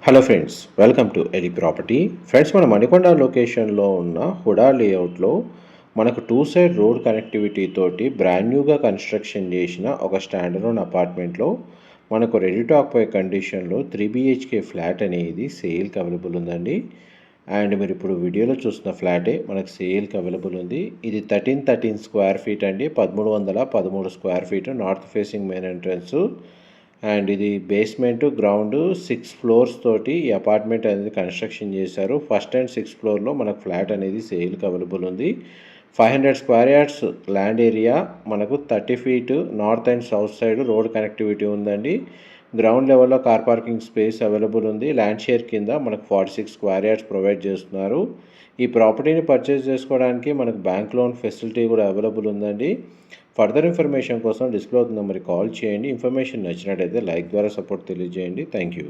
Hello friends, welcome to Eli property. Friends, మన మణికొండ లొకేషన్లో ఉన్న హుడా లేఅవుట్లో మనకు టూ సైడ్ రోడ్ కనెక్టివిటీ తోటి బ్రాండ్ న్యూగా కన్స్ట్రక్షన్ చేసిన ఒక స్టాండర్డ్ అపార్ట్మెంట్లో మనకు రెడీ టు ఆక్యుపై కండిషన్లో 3 BHK ఫ్లాట్ అనేది సేల్కి అవైలబుల్ ఉందండి. అండ్ మీరు ఇప్పుడు వీడియోలో చూస్తున్న ఫ్లాటే మనకు సేల్కి అవైలబుల్ ఉంది. ఇది 1313 స్క్వేర్ ఫీట్ అండి, 1313 square feet, north facing main entrance. And ఇది బేస్మెంట్ గ్రౌండ్ 6 ఫ్లోర్స్ తోటి ఈ అపార్ట్మెంట్ అనేది కన్స్ట్రక్షన్ చేశారు. ఫస్ట్ అండ్ 6th ఫ్లోర్లో మనకు ఫ్లాట్ అనేది సేల్కి అవైలబుల్ ఉంది. 500 స్క్వేర్ యార్డ్స్ ల్యాండ్ ఏరియా, మనకు 30 feet north and south side road connectivity ఉందండి. గ్రౌండ్ లెవెల్లో కార్ పార్కింగ్ స్పేస్ అవైలబుల్ ఉంది. ల్యాండ్ షేర్ కింద మనకు 46 స్క్వేర్ యార్డ్స్ ప్రొవైడ్ చేస్తున్నారు. ఈ ప్రాపర్టీని పర్చేస్ చేసుకోవడానికి మనకు బ్యాంక్ లోన్ ఫెసిలిటీ కూడా అవైలబుల్ ఉందండి. ఫర్దర్ ఇన్ఫర్మేషన్ కోసం డిస్ప్లే అవుతున్న నెంబర్కి కాల్ చేయండి. ఇన్ఫర్మేషన్ నచ్చినట్టయితే లైక్ ద్వారా సపోర్ట్ తెలియజేయండి. Thank you.